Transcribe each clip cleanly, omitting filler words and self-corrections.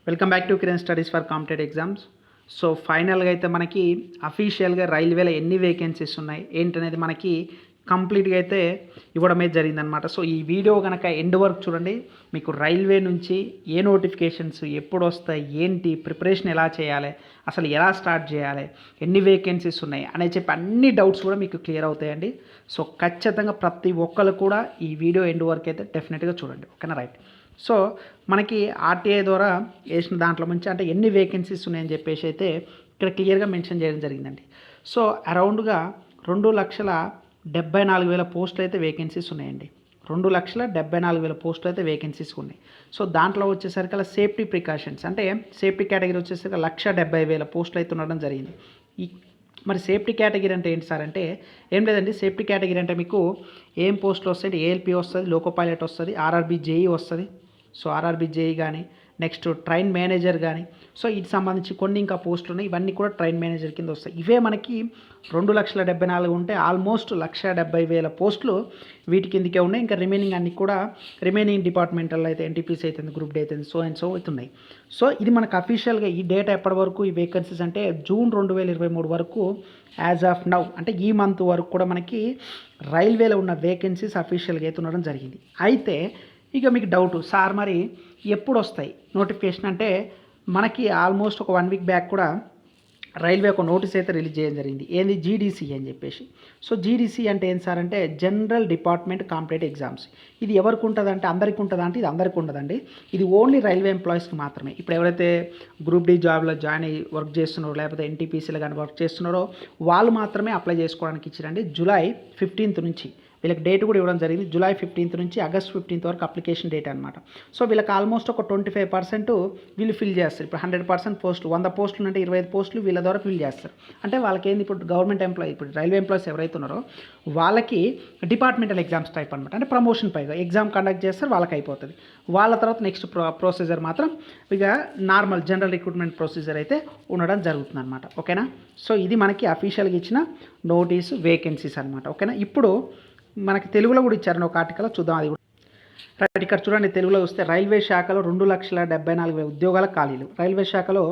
Welcome back to Kiran studies for competitive exams. So ఫైనల్గా అయితే మనకి అఫీషియల్గా రైల్వేలో ఎన్ని వేకెన్సీస్ ఉన్నాయి ఏంటనేది మనకి కంప్లీట్గా అయితే ఇవ్వడమే జరిగిందనమాట. సో ఈ వీడియో కనుక ఎండ్ వరకు చూడండి, మీకు రైల్వే నుంచి ఏ నోటిఫికేషన్స్ ఎప్పుడు వస్తాయి, ఏంటి ప్రిపరేషన్ ఎలా చేయాలి, అసలు ఎలా స్టార్ట్ చేయాలి, ఎన్ని వేకెన్సీస్ ఉన్నాయి అనే చెప్పి అన్ని డౌట్స్ కూడా మీకు క్లియర్ అవుతాయండి. సో ఖచ్చితంగా ప్రతి ఒక్కరు కూడా ఈ వీడియో ఎండ్ వరకు అయితే డెఫినెట్గా చూడండి, ఓకేనా? రైట్. సో మనకి ఆర్టీఐ ద్వారా వేసిన దాంట్లో నుంచి అంటే ఎన్ని వేకెన్సీస్ ఉన్నాయని చెప్పేసి అయితే ఇక్కడ క్లియర్గా మెన్షన్ చేయడం జరిగిందండి. సో అరౌండ్గా 2,74,000 పోస్టులు అయితే వేకెన్సీస్ ఉన్నాయండి. 2,74,000 పోస్టులు అయితే వేకెన్సీస్ ఉన్నాయి. సో దాంట్లో వచ్చేసరికి అలా సేఫ్టీ ప్రికాషన్స్ అంటే సేఫ్టీ కేటగిరీ వచ్చేసరికి 1,70,000 పోస్టులు అయితే ఉండడం జరిగింది. మరి సేఫ్టీ కేటగిరీ అంటే ఏంటి సార్ అంటే ఏం లేదండి. సేఫ్టీ కేటగిరీ అంటే మీకు ఏం పోస్టులు వస్తాయి, ఏఎల్పి వస్తుంది, లోకో పైలట్ వస్తుంది, ఆర్ఆర్బి జేఈ వస్తుంది. సో ఆర్ఆర్బి జేఈ కానీ నెక్స్ట్ ట్రైన్ మేనేజర్ కానీ, సో ఇది సంబంధించి కొన్ని ఇంకా పోస్టులు ఉన్నాయి. ఇవన్నీ కూడా ట్రైన్ మేనేజర్ కింద వస్తాయి. ఇవే మనకి 2,74,000 ఉంటే ఆల్మోస్ట్ 1,70,000 పోస్టులు వీటి కిందకే ఉన్నాయి. ఇంకా రిమైనింగ్ అన్ని కూడా రిమైనింగ్ డిపార్ట్మెంటల్ అయితే ఎన్టీపీసీ అవుతుంది, గ్రూప్ డి అవుతుంది, సో అండ్ సో అవుతున్నాయి. సో ఇది మనకు అఫీషియల్గా ఈ డేటా ఎప్పటి వరకు ఈ వేకెన్సీస్ అంటే జూన్ 2023 వరకు యాజ్ ఆఫ్ నౌ అంటే ఈ మంత్ వరకు కూడా మనకి రైల్వేలో ఉన్న వేకెన్సీస్ అఫీషియల్గా అయితే ఉండడం జరిగింది. అయితే ఇక మీకు డౌట్, సార్ మరి ఎప్పుడు వస్తాయి నోటిఫికేషన్ అంటే మనకి ఆల్మోస్ట్ ఒక 1 వీక్ బ్యాక్ కూడా రైల్వే ఒక నోటీస్ అయితే రిలీజ్ చేయడం జరిగింది. ఏంది జీడీసీఈ అని చెప్పేసి. సో జీడీసీఈ అంటే ఏంటి సార్ అంటే జనరల్ డిపార్ట్మెంట్ కాంపిటేటివ్ ఎగ్జామ్స్. ఇది ఎవరికి ఉంటుంది అంటే అందరికీ ఉంటుందా అంటే ఇది అందరికీ ఉండదండి. ఇది ఓన్లీ రైల్వే ఎంప్లాయీస్కి మాత్రమే. ఇప్పుడు ఎవరైతే గ్రూప్ డి జాబ్లో జాయిన్ అయ్యి వర్క్ చేస్తున్నారో లేకపోతే ఎన్టీపీసీలో కానీ వర్క్ చేస్తున్నారో వాళ్ళు మాత్రమే అప్లై చేసుకోవడానికి ఇచ్చారండి. జూలై 15 నుంచి వీళ్ళకి డేట్ కూడా ఇవ్వడం జరిగింది. జూలై 15 నుంచి ఆగస్ట్ 15 వరకు అప్లికేషన్ డేట్ అనమాట. సో వీళ్ళకి ఆల్మోస్ట్ ఒక 25% వీళ్ళు ఫిల్ చేస్తారు. ఇప్పుడు 100% పోస్టులు 100 పోస్టులు అంటే 25 పోస్టులు వీళ్ళ ద్వారా ఫిల్ చేస్తారు. అంటే వాళ్ళకి ఏంది, ఇప్పుడు గవర్నమెంట్ ఎంప్లాయీ ఇప్పుడు రైల్వే ఎంప్లాయీస్ ఎవరైతే ఉన్నారో వాళ్ళకి డిపార్ట్మెంటల్ ఎగ్జామ్స్ టైప్ అనమాట. అంటే ప్రమోషన్ పైగా ఎగ్జామ్ కండక్ట్ చేస్తారు, వాళ్ళకి అయిపోతుంది. వాళ్ళ తర్వాత నెక్స్ట్ ప్రొసీజర్ మాత్రం ఇక నార్మల్ జనరల్ రిక్రూట్మెంట్ ప్రొసీజర్ అయితే ఉండడం జరుగుతుంది అనమాట, ఓకేనా? సో ఇది మనకి అఫీషియల్గా ఇచ్చిన నోటీసు వేకెన్సీస్ అనమాట, ఓకేనా? ఇప్పుడు మనకి తెలుగులో కూడా ఇచ్చారని ఒక ఆర్టికల్ చూద్దాం. అది కూడా రైట్. ఇక్కడ చూడండి, తెలుగులో వస్తే రైల్వే శాఖలో 2,74,000 ఉద్యోగాల ఖాళీలు. రైల్వే శాఖలో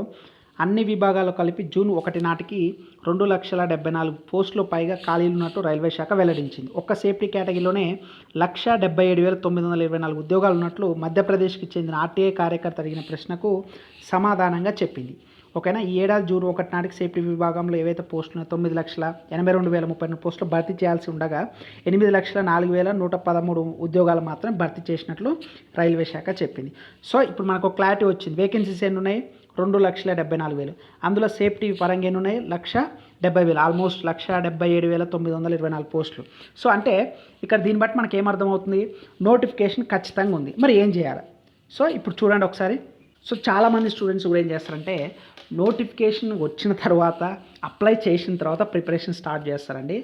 అన్ని విభాగాలు కలిపి జూన్ 1 నాటికి 2,74,000 పోస్టులు పైగా ఖాళీలు ఉన్నట్టు రైల్వే శాఖ వెల్లడించింది. ఒక్క సేఫ్టీ కేటగిరీలోనే 1,77,924 ఉద్యోగాలు ఉన్నట్లు మధ్యప్రదేశ్కి చెందిన ఆర్టీఐ కార్యకర్త అడిగిన ప్రశ్నకు సమాధానంగా చెప్పింది, ఓకేనా? ఈ ఏడాది జూన్ 1 నాటికి సేఫ్టీ విభాగంలో ఏవైతే పోస్టులు 9,82,032 పోస్టులు భర్తీ చేయాల్సి ఉండగా 8,04,113 ఉద్యోగాలు మాత్రం భర్తీ చేసినట్లు రైల్వే శాఖ చెప్పింది. సో ఇప్పుడు మనకు క్లారిటీ వచ్చింది. వేకెన్సీస్ ఎన్ని ఉన్నాయి? 2,74,000. అందులో సేఫ్టీ పరంగా ఎన్ని ఉన్నాయి? 1,70,000. ఆల్మోస్ట్ 1,77,924 పోస్టులు. సో అంటే ఇక్కడ దీన్ని బట్టి మనకి ఏమర్థమవుతుంది, నోటిఫికేషన్ ఖచ్చితంగా ఉంది. మరి ఏం చేయాలి? సో ఇప్పుడు చూడండి ఒకసారి. సో చాలామంది స్టూడెంట్స్ కూడా ఏం చేస్తారంటే నోటిఫికేషన్ వచ్చిన తర్వాత అప్లై చేసిన తర్వాత ప్రిపరేషన్ స్టార్ట్ చేస్తారండి.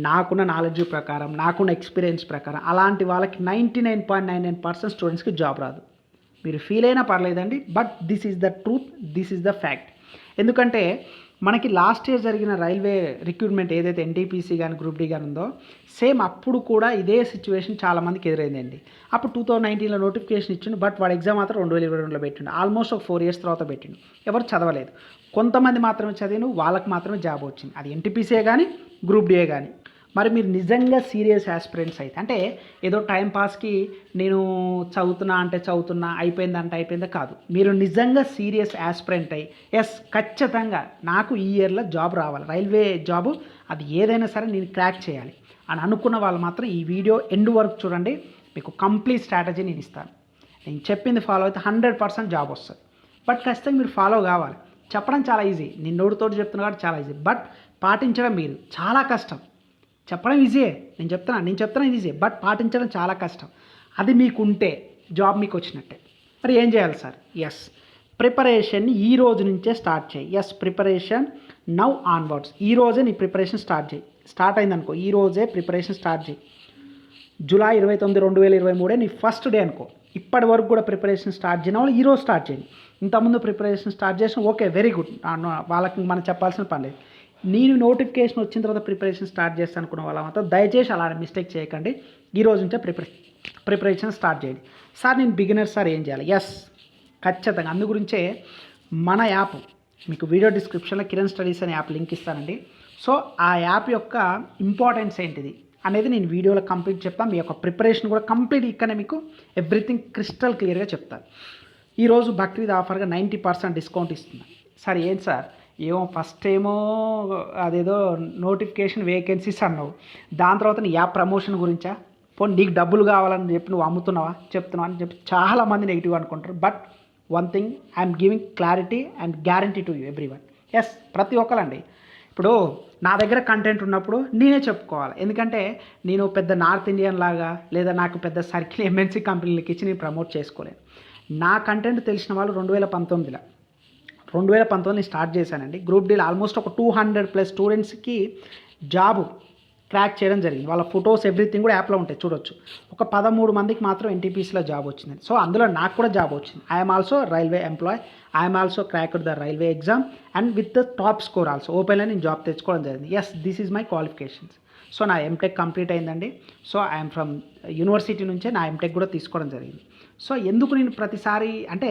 నాకున్న నాలెడ్జ్ ప్రకారం, నాకున్న ఎక్స్పీరియన్స్ ప్రకారం అలాంటి వాళ్ళకి 99.99% స్టూడెంట్స్కి జాబ్ రాదు. మీరు ఫీల్ అయినా పర్లేదండి, but this is the truth, this is the fact. ఎందుకంటే మనకి లాస్ట్ ఇయర్ జరిగిన రైల్వే రిక్రూట్మెంట్ ఏదైతే ఎన్టీపీసీ కానీ గ్రూప్ డి కానీ ఉందో సేమ్ అప్పుడు కూడా ఇదే సిచ్యువేషన్ చాలామందికి ఎదురైందండి. అప్పుడు 2019లో నోటిఫికేషన్ ఇచ్చిండు, బట్ వాడు ఎగ్జామ్ మాత్రం 2022లో పెట్టిండు. ఆల్మోస్ట్ ఒక 4 years తర్వాత పెట్టిండు. ఎవరు చదవలేదు. కొంతమంది మాత్రమే చదివిన వాళ్ళకి మాత్రమే జాబ్ వచ్చింది. అది ఎన్టీపీసీయే కానీ గ్రూప్ డిఏ కానీ. మరి మీరు నిజంగా సీరియస్ యాస్పిరెంట్స్ అయితే అంటే ఏదో టైంపాస్కి నేను చదువుతున్నా అంటే చదువుతున్నా, అయిపోయిందంటే అయిపోయిందా కాదు. మీరు నిజంగా సీరియస్ యాస్పిరెంట్ అయ్యి ఎస్ ఖచ్చితంగా నాకు ఈ ఇయర్లో జాబ్ రావాలి, రైల్వే జాబు అది ఏదైనా సరే నేను క్రాక్ చేయాలి అని అనుకున్న వాళ్ళు మాత్రం ఈ వీడియో ఎండ్ వరకు చూడండి. మీకు కంప్లీట్ స్ట్రాటజీ నేను ఇస్తాను. నేను చెప్పింది ఫాలో అయితే 100% జాబ్ వస్తుంది. బట్ ఖచ్చితంగా మీరు ఫాలో కావాలి. చెప్పడం చాలా ఈజీ, నేను నోటితోటి చెప్తున్నా కాబట్టి చాలా ఈజీ, బట్ పాటించడం మీరు చాలా కష్టం. చెప్పడం ఈజీయే, నేను చెప్తున్నా ఈజీ, బట్ పాటించడం చాలా కష్టం. అది మీకుంటే జాబ్ మీకు వచ్చినట్టే. మరి ఏం చేయాలి సార్? ఎస్, ప్రిపరేషన్ని ఈ రోజు నుంచే స్టార్ట్ చేయి. Yes, preparation now onwards. ఈ రోజే నీ ప్రిపరేషన్ స్టార్ట్ చేయి. స్టార్ట్ అయిందనుకో, ఈ రోజే ప్రిపరేషన్ స్టార్ట్ చేయి. జూలై 29, 2023 నీ ఫస్ట్ డే అనుకో. ఇప్పటి వరకు కూడా ప్రిపరేషన్ స్టార్ట్ చేయని వాళ్ళు ఈరోజు స్టార్ట్ చేయండి. ఇంతకుముందు ప్రిపరేషన్ స్టార్ట్ చేసిన ఓకే, వెరీ గుడ్, వాళ్ళకి మనం చెప్పాల్సిన పని లేదు. నేను నోటిఫికేషన్ వచ్చిన తర్వాత ప్రిపరేషన్ స్టార్ట్ చేస్తాను అనుకున్న వాళ్ళ మాత్రం దయచేసి అలాంటి మిస్టేక్ చేయకండి. ఈ రోజు నుంచే ప్రిపరేషన్ స్టార్ట్ చేయండి. సార్ నేను బిగినర్ సార్ ఏం చేయాలి? ఎస్, ఖచ్చితంగా. అందు గురించే మన యాప్ మీకు వీడియో డిస్క్రిప్షన్లో కిరణ్ స్టడీస్ అనే యాప్ లింక్ ఇస్తానండి. సో ఆ యాప్ యొక్క ఇంపార్టెన్స్ ఏంటిది అనేది నేను వీడియోలో కంప్లీట్ చెప్తాను. మీ యొక్క ప్రిపరేషన్ కూడా కంప్లీట్ ఇక్కడ మీకు ఎవ్రీథింగ్ క్రిస్టల్ క్లియర్గా చెప్తాను. ఈరోజు బక్రీద్ ఆఫర్గా 90% డిస్కౌంట్ ఇస్తున్నాను. సార్ ఏంటి సార్, ఏమో ఫస్ట్ ఏమో అదేదో నోటిఫికేషన్ వేకెన్సీస్ అన్నావు, దాని తర్వాత నీ యాప్ ప్రమోషన్ గురించా, పోనీ నీకు డబ్బులు కావాలని చెప్పి నువ్వు అమ్ముతున్నావా చెప్తున్నావా అని చెప్పి చాలామంది నెగిటివ్ అనుకుంటారు. But one thing I'm giving clarity and guarantee to you everyone. Yes, ప్రతి ఒక్కరండి. ఇప్పుడు నా దగ్గర కంటెంట్ ఉన్నప్పుడు నేనే చెప్పుకోవాలి. ఎందుకంటే నేను పెద్ద నార్త్ ఇండియన్ లాగా లేదా నాకు పెద్ద సర్కిల్ ఎంఎన్సీ కంపెనీలకి ఇచ్చి నేను ప్రమోట్ చేసుకోలేను. నా కంటెంట్ తెలిసిన వాళ్ళు 2019 స్టార్ట్ చేశానండి. గ్రూప్ డీల్ ఆల్మోస్ట్ ఒక 200+ స్టూడెంట్స్కి జాబ్ క్రాక్ చేయడం జరిగింది. వాళ్ళ ఫొటోస్ ఎవ్రీథింగ్ కూడా యాప్లో ఉంటాయి, చూడొచ్చు. ఒక 13 మందికి మాత్రం NTPCలో జాబ్ వచ్చింది. సో అందులో నాకు కూడా జాబ్ వచ్చింది. I'm also railway employee, I'm also cracked the railway exam and with the top score also. ఓపెన్లో నేను జాబ్ తెచ్చుకోవడం జరిగింది. Yes, this is my qualifications. So నా ఎంటెక్ కంప్లీట్ అయిందండి. సో ఐఎమ్ ఫ్రమ్ యూనివర్సిటీ నుంచే నా ఎంటెక్ కూడా తీసుకోవడం జరిగింది. సో ఎందుకు నేను ప్రతిసారి అంటే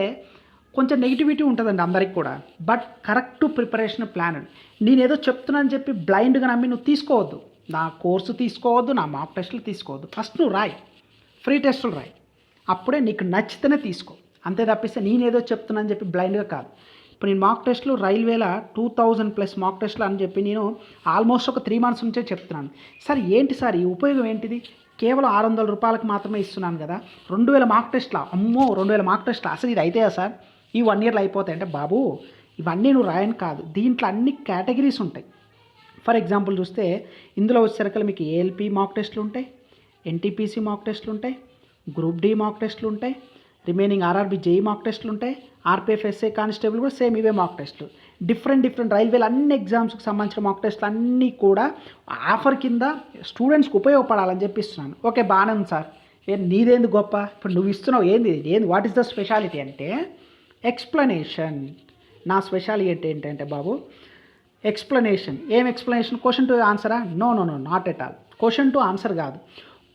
కొంచెం నెగిటివిటీ ఉంటుందండి అందరికి కూడా, బట్ కరెక్ట్ ప్రిపరేషన్ ప్లాన్. నేనేదో చెప్తున్నానని చెప్పి బ్లైండ్గా నమ్మి నువ్వు తీసుకోవద్దు. నా కోర్సు తీసుకోవద్దు, నా మాక్ టెస్టులు తీసుకోవద్దు. ఫస్ట్ నువ్వు రాయి, ఫ్రీ టెస్టులు రాయి, అప్పుడే నీకు నచ్చితేనే తీసుకో. అంతే తప్పిస్తే నేనేదో చెప్తున్నానని చెప్పి బ్లైండ్గా కాదు. ఇప్పుడు నేను మాక్ టెస్టులు రైల్వేలో 2000+ మాక్ టెస్టులు అని చెప్పి నేను ఆల్మోస్ట్ ఒక 3 months నుంచే చెప్తున్నాను. సార్ ఏంటి సార్ ఈ ఉపయోగం ఏంటిది, కేవలం 600 రూపాయలకు మాత్రమే ఇస్తున్నాను కదా, 2000 మాక్ టెస్ట్లా, అమ్మో 2000 మాక్ టెస్ట్లా, అసలు ఇది అయితాయా సార్, ఈ 1 yearలో అయిపోతాయి అంటే, బాబు ఇవన్నీ నువ్వు రాయని కాదు, దీంట్లో అన్ని కేటగిరీస్ ఉంటాయి. ఫర్ ఎగ్జాంపుల్ చూస్తే ఇందులో వచ్చేసరికి మీకు ALP మాక్ టెస్టులు ఉంటాయి, NTPC మాక్ టెస్టులు ఉంటాయి, గ్రూప్ D మాక్ టెస్టులు ఉంటాయి, రిమైనింగ్ RRB JEE మాక్ టెస్టులు ఉంటాయి, RPF SA కానిస్టేబుల్ కూడా సేమ్ ఇవే మాక్ టెస్టులు. డిఫరెంట్ రైల్వేలు అన్ని ఎగ్జామ్స్కి సంబంధించిన మాక్ టెస్టులు అన్నీ కూడా ఆఫర్ కింద స్టూడెంట్స్కి ఉపయోగపడాలని చెప్పిస్తున్నాను. ఓకే, బాగానే ఉంది సార్, నీదేంది గొప్ప, ఇప్పుడు నువ్వు ఇస్తున్నావు ఏంది, వాట్ ఈస్ ద స్పెషాలిటీ అంటే ఎక్స్ప్లెనేషన్. నా స్పెషాలిటీ ఏంటంటే బాబు ఎక్స్ప్లెనేషన్. ఏం ఎక్స్ప్లెనేషన్, క్వశ్చన్ టు ఆన్సరా? No, not at all. Question to answer కాదు,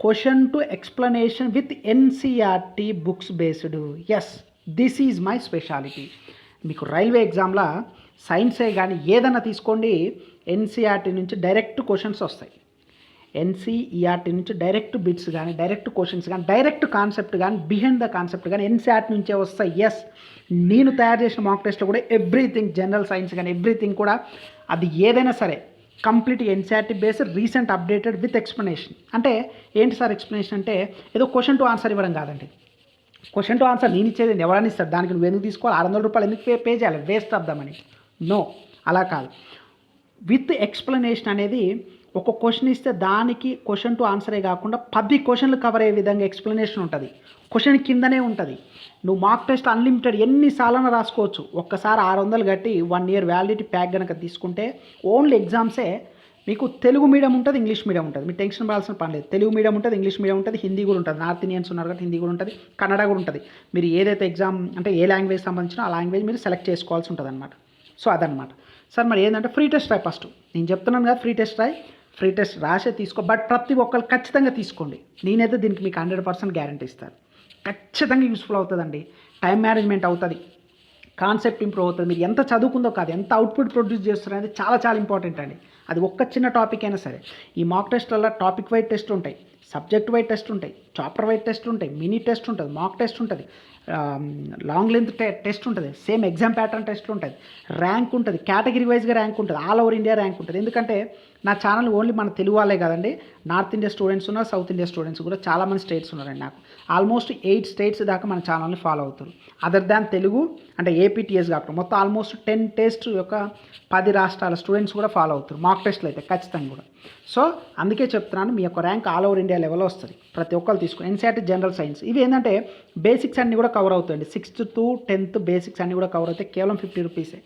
question to explanation with NCERT books based. Yes, this is my speciality. మీకు రైల్వే ఎగ్జామ్లో సైన్సే కానీ ఏదైనా తీసుకోండి, NCERT నుంచి డైరెక్ట్ క్వశ్చన్స్ వస్తాయి. NCERT నుంచి డైరెక్ట్ బిట్స్ కానీ, డైరెక్ట్ క్వశ్చన్స్ కానీ, డైరెక్ట్ కాన్సెప్ట్ కానీ, బిహైండ్ ద కాన్సెప్ట్ కానీ NCERT నుంచే వస్తాయి. ఎస్, నేను తయారు చేసిన మాక్ టెస్ట్లో కూడా ఎవ్రీథింగ్, జనరల్ సైన్స్ కానీ ఎవ్రీథింగ్ కూడా అది ఏదైనా సరే complete NCERT based, recent updated with explanation. అంటే ఏంటి సార్ ఎక్స్ప్లెనేషన్ అంటే ఏదో క్వశ్చన్ టు ఆన్సర్ ఇవ్వడం కాదండి. క్వశ్చన్ టు ఆన్సర్ నేను ఇచ్చేది ఎవరైనా ఇస్తారు, దానికి నువ్వు ఎందుకు తీసుకోవాలి, 600 రూపాయలు ఎందుకు పే చేయాలి, waste of the money. No, అలా కాదు. విత్ ఎక్స్ప్లెనేషన్ అనేది ఒక క్వశ్చన్ ఇస్తే దానికి క్వశ్చన్ టు ఆన్సరే కాకుండా 10 క్వశ్చన్లు కవర్ అయ్యే విధంగా ఎక్స్ప్లెనేషన్ ఉంటుంది. క్వశ్చన్ కిందనే ఉంటుంది. నువ్వు మాక్ టెస్ట్ అన్లిమిటెడ్ ఎన్నిసార్లు రాసుకోవచ్చు. ఒక్కసారి 600 కట్టి 1 year వ్యాలిడిటీ ప్యాక్ కనుక తీసుకుంటే ఓన్లీ ఎగ్జామ్సే మీకు తెలుగు మీడియం ఉంటుంది, ఇంగ్లీష్ మీడియం ఉంటుంది. మీరు టెన్షన్ పడాల్సిన పని లేదు. తెలుగు మీడియం ఉంటుంది, ఇంగ్లీష్ మీడియం ఉంటుంది, హిందీ కూడా ఉంటుంది. నార్త్ ఇండియన్స్ ఉన్నారు కాబట్టి హిందీ కూడా ఉంటుంది, కన్నడ కూడా ఉంటుంది. మీరు ఏదైతే ఎగ్జామ్ అంటే ఏ లాంగ్వేజ్ సంబంధించినా ఆ లాంగ్వేజ్ మీరు సెలెక్ట్ చేసుకోవాల్సి ఉంటుంది అనమాట. సో అదనమాట. సార్ మరి ఏంటంటే ఫ్రీ టెస్ట్ రాయి. ఫస్ట్ నేను చెప్తున్నాను కదా, ఫ్రీ టెస్ట్ రాయి, ఫ్రీ టెస్ట్ రాసే తీసుకో. బట్ ప్రతి ఒక్కరు ఖచ్చితంగా తీసుకోండి. నేనైతే దీనికి మీకు 100% గ్యారంటీ ఇస్తాను. ఖచ్చితంగా యూస్ఫుల్ అవుతుందండి. టైం మేనేజ్మెంట్ అవుతుంది, కాన్సెప్ట్ ఇంప్రూవ్ అవుతుంది. మీరు ఎంత చదువుకుందో కాదు, ఎంత అవుట్పుట్ ప్రొడ్యూస్ చేస్తారో అనేది చాలా చాలా ఇంపార్టెంట్ అండి. అది ఒక్క చిన్న టాపిక్ అయినా సరే. ఈ మాక్ టెస్ట్లలో టాపిక్ వైజ్ టెస్ట్ ఉంటాయి, సబ్జెక్ట్ వైజ్ టెస్ట్ ఉంటాయి, చాప్టర్ వైజ్ టెస్ట్ ఉంటాయి, మినీ టెస్ట్ ఉంటుంది, మాక్ టెస్ట్ ఉంటుంది, లాంగ్ లెంత్ టెస్ట్ ఉంటుంది, సేమ్ ఎగ్జామ్ ప్యాటర్న్ టెస్ట్ ఉంటుంది, ర్యాంక్ ఉంటుంది, కేటగిరీ వైజ్గా ర్యాంక్ ఉంటుంది, ఆల్ ఓవర్ ఇండియా ర్యాంక్ ఉంటుంది. ఎందుకంటే నా ఛానల్ ఓన్లీ మన తెలుగు వాళ్ళే కాదండి, నార్త్ ఇండియా స్టూడెంట్స్ ఉన్నారు, సౌత్ ఇండియా స్టూడెంట్స్ కూడా చాలామంది స్టేట్స్ ఉన్నారండి. నాకు ఆల్మోస్ట్ 8 స్టేట్స్ దాకా మన ఛానల్ని ఫాలో అవుతారు. అదర్ దాన్ తెలుగు అంటే APTS కాకుండా మొత్తం ఆల్మోస్ట్ 10 టెస్ట్ యొక్క 10 రాష్ట్రాల స్టూడెంట్స్ కూడా ఫాలో అవుతారు మాక్ టెస్ట్లు అయితే ఖచ్చితంగా కూడా. సో అందుకే చెప్తున్నాను, మీ యొక్క ర్యాంక్ ఆల్ ఓవర్ ఇండియా లెవెల్లో వస్తుంది. ప్రతి ఒక్కరు తీసుకుని NCERT జనరల్ సైన్స్ ఇవి ఏంటంటే బేసిక్స్ అన్నీ కూడా కవర్ అవుతాయండి. 6th to 10th బేసిక్స్ అన్నీ కూడా కవర్ అవుతాయి. కేవలం 50 రూపీసే.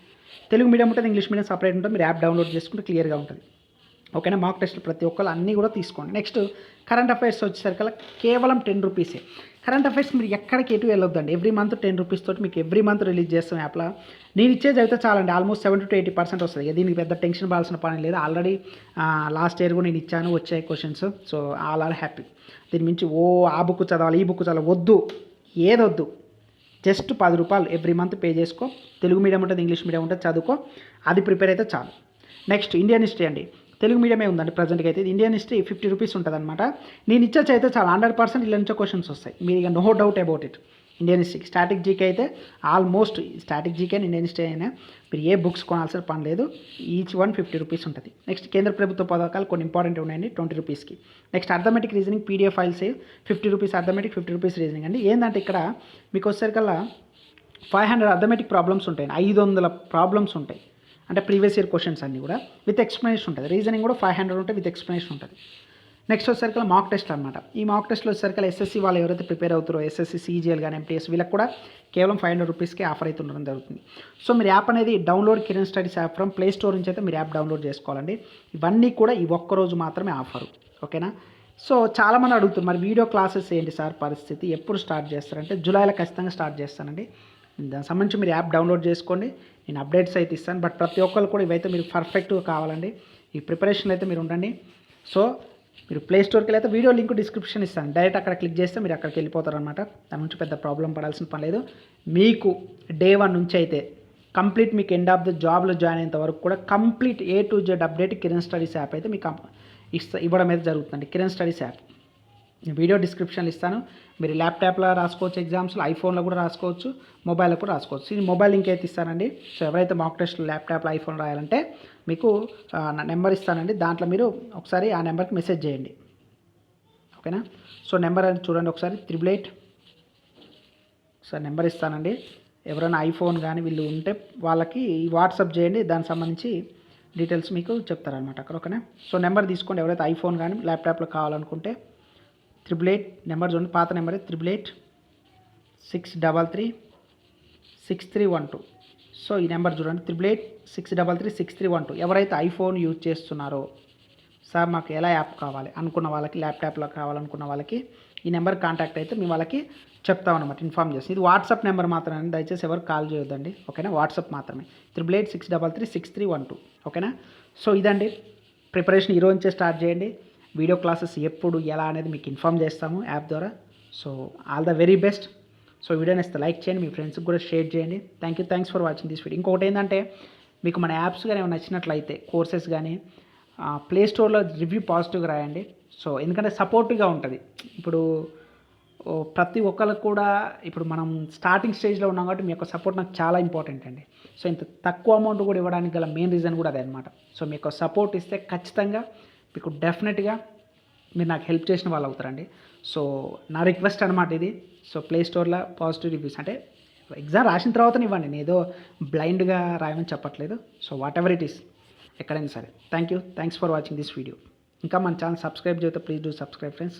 తెలుగు మీడియం ఉంటుంది, ఇంగ్లీష్ మీడియం సపరేట్ ఉంటుంది. మీరు యాప్ డౌన్లోడ్ చేసుకుంటే క్లియర్గా ఉంటుంది. ఓకేనా. మాక్ టెస్ట్లు ప్రతి ఒక్కరు అన్నీ కూడా తీసుకోండి. నెక్స్ట్ కరెంట్ అఫైర్స్ వచ్చేసరికి కేవలం 10 రూపీసే. కరెంట్ అఫైర్స్ మీరు ఎక్కడికి ఎటు వెళ్ళొద్దండి. ఎవ్రీ మంత్ 10 రూపీస్ తోటి మీకు ఎవ్రీ మంత్ రిలీజ్ చేస్తాం యాప్లో. నేను ఇచ్చేది అయితే చాలండి, ఆల్మోస్ట్ 70 to 80% వస్తుంది. దీనికి పెద్ద టెన్షన్ పడాల్సిన పని లేదు. ఆల్రెడీ లాస్ట్ ఇయర్ కూడా నేను ఇచ్చాను, వచ్చాయి questions. So all are happy. దీని మించి ఆ బుక్ చదవాలి, ఈ బుక్ చదవాలి వద్దు, ఏదొద్దు. జస్ట్ 10 రూపాయలు ఎవ్రీ మంత్ పే చేసుకో. తెలుగు మీడియం ఉంటుంది, ఇంగ్లీష్ మీడియం ఉంటుంది, చదువుకో. అది ప్రిపేర్ అయితే చాలు. నెక్స్ట్ ఇండియన్ హిస్టరీ అండి. తెలుగు మీడియమే ఉందండి ప్రజెంట్గా అయితే. ఇది ఇండియన్ హిస్టరీ 50 రూపీస్ ఉంటుంది అనమాట. నేను ఇచ్చొచ్చు అయితే చాలా 100% ఇలా నుంచో క్వశ్చన్స్ వస్తాయి. మీరు ఇక no doubt about it. Indian history static GK అయితే almost static GK Indian history అయినా మీరు ఏ బుక్స్ కొనాల్సిన పని లేదు. ఈచ్ వన్ 50 రూపీస్ ఉంటుంది. నెక్స్ట్ కేంద్ర ప్రభుత్వ పథకాలు కొన్ని ఇంపార్టెంట్ ఉన్నాయండి 20 రూపీస్కి. Next arithmetic reasoning PDF files 50 rupees arithmetic, 50 rupees reasoning అండి. ఏంటంటే ఇక్కడ మీకు వచ్చేసరికల్లా 500 అర్థమెటిక్ ప్రాబ్లమ్స్ ఉంటాయి, 500 ప్రాబ్లమ్స్ ఉంటాయి. అంటే ప్రీవియస్ ఇయర్ క్వశ్చన్స్ అన్నీ కూడా విత్ ఎక్స్ప్లెనేషన్ ఉంటుంది. రీజనింగ్ కూడా 500 ఉంటాయి, విత్ ఎక్స్ప్లెనేషన్ ఉంటుంది. నెక్స్ట్ వచ్చేసరికి మాక్ టెస్ట్ అనమాట. ఈ మాక్ టెస్ట్లో వచ్చేసరికి ఎస్ఎస్సి వాళ్ళు ఎవరైతే ప్రిపేర్ అవుతారో ఎస్ఎస్సి సీజీఎల్ కానీ ఎంటీఎస్ వీళ్ళకి కూడా కేవలం 500 రూపీస్కి ఆఫర్ అయితే ఉండడం జరుగుతుంది. సో మీరు యాప్ అనేది download Kiran studies app from play store నుంచి అయితే మీరు యాప్ డౌన్లోడ్ చేసుకోవాలండి. ఇవన్నీ కూడా ఈ ఒక్కరోజు మాత్రమే ఆఫరు, ఓకేనా. సో చాలామంది అడుగుతారు మరి వీడియో క్లాసెస్ ఏంటి సార్ పరిస్థితి, ఎప్పుడు స్టార్ట్ చేస్తారంటే జూలైలో ఖచ్చితంగా స్టార్ట్ చేస్తానండి. దానికి సంబంధించి మీరు యాప్ డౌన్లోడ్ చేసుకోండి, నేను అప్డేట్స్ అయితే ఇస్తాను. బట్ ప్రతి ఒక్కరు కూడా ఇవైతే మీరు పర్ఫెక్ట్గా కావాలండి. ఈ ప్రిపరేషన్ అయితే మీరు ఉండండి. సో మీరు ప్లే స్టోర్కి వెళ్ళి అయితే వీడియో లింక్ డిస్క్రిప్షన్ ఇస్తాను, డైరెక్ట్ అక్కడ క్లిక్ చేస్తే మీరు అక్కడికి వెళ్ళిపోతారు అనమాట. దాని నుంచి పెద్ద ప్రాబ్లం పడాల్సిన పని లేదు. మీకు డే 1 నుంచి అయితే కంప్లీట్ మీకు ఎండ్ ఆఫ్ ద జాబ్లో జాయిన్ అయ్యేంత వరకు కూడా complete A to Z update Kiran studies app అయితే మీకు ఇవ్వడం అయితే జరుగుతుంది. కిరణ్ స్టడీస్ యాప్ వీడియో డిస్క్రిప్షన్లో ఇస్తాను. మీరు ల్యాప్టాప్లో రాసుకోవచ్చు ఎగ్జామ్స్లో, ఐఫోన్లో కూడా రాసుకోవచ్చు, మొబైల్లో కూడా రాసుకోవచ్చు. ఇది మొబైల్ లింక్ అయితే ఇస్తానండి. సో ఎవరైతే మాక్ టెస్ట్ ల్యాప్టాప్లో ఐఫోన్ రాయాలంటే మీకు నా నెంబర్ ఇస్తానండి. దాంట్లో మీరు ఒకసారి ఆ నెంబర్కి మెసేజ్ చేయండి, ఓకేనా. సో నెంబర్ అని చూడండి ఒకసారి 88. సో నెంబర్ ఇస్తానండి. ఎవరైనా ఐఫోన్ కానీ వీళ్ళు ఉంటే వాళ్ళకి వాట్సాప్ చేయండి, దానికి సంబంధించి డీటెయిల్స్ మీకు చెప్తారనమాట అక్కడ, ఓకేనా. సో నెంబర్ తీసుకోండి. ఎవరైతే ఐఫోన్ కానీ ల్యాప్టాప్లో కావాలనుకుంటే 88 నెంబర్ చూడండి, పాత నెంబరే 88633631. సో ఈ నెంబర్ చూడండి 88633631. ఎవరైతే ఐఫోన్ యూజ్ చేస్తున్నారో సార్ మాకు ఎలా యాప్ కావాలి అనుకున్న వాళ్ళకి, ల్యాప్టాప్లో కావాలనుకున్న వాళ్ళకి ఈ నెంబర్ కాంటాక్ట్ అయితే మేము వాళ్ళకి చెప్తామన్నమాట, ఇన్ఫామ్ చేస్తాం. ఇది వాట్సాప్ నెంబర్ మాత్రమే, దయచేసి ఎవరు కాల్ చేయొద్దండి, ఓకేనా. వాట్సాప్ మాత్రమే 88633631, ఓకేనా. సో ఇదండి ప్రిపరేషన్ ఈరోజు నుంచే స్టార్ట్ చేయండి. వీడియో క్లాసెస్ ఎప్పుడు ఎలా అనేది మీకు ఇన్ఫామ్ చేస్తాము యాప్ ద్వారా. So all the very best. So వీడియోని ఇస్తే లైక్ చేయండి, మీ ఫ్రెండ్స్కి కూడా షేర్ చేయండి. Thanks for watching this video. ఇంకొకటి ఏంటంటే మీకు మన యాప్స్ కానీ ఏమైనా నచ్చినట్లయితే కోర్సెస్ కానీ ప్లే స్టోర్లో రివ్యూ పాజిటివ్గా రాయండి. సో ఎందుకంటే సపోర్టివ్గా ఉంటుంది. ఇప్పుడు ప్రతి ఒక్కరికి కూడా ఇప్పుడు మనం స్టార్టింగ్ స్టేజ్లో ఉన్నాం కాబట్టి మీ యొక్క సపోర్ట్ నాకు చాలా ఇంపార్టెంట్ అండి. సో ఇంత తక్కువ అమౌంట్ కూడా ఇవ్వడానికి గల మెయిన్ రీజన్ కూడా అదే అనమాట. సో మీ యొక్క సపోర్ట్ ఇస్తే ఖచ్చితంగా మీకు డెఫినెట్గా మీరు నాకు హెల్ప్ చేసిన వాళ్ళు అవుతారండి. సో నా రిక్వెస్ట్ అనమాట ఇది. సో ప్లే స్టోర్లో పాజిటివ్ రివ్యూస్ అంటే ఎగ్జామ్ రాసిన తర్వాతనే ఇవ్వండి, నేను ఏదో బ్లైండ్గా రాయమని చెప్పట్లేదు. So what ever it is, ఎక్కడైనా సరే. Thanks for watching this video. ఇంకా మన ఛానల్ సబ్స్క్రైబ్ చేస్తే ప్లీజ్ డూ సబ్స్క్రైబ్ ఫ్రెండ్స్.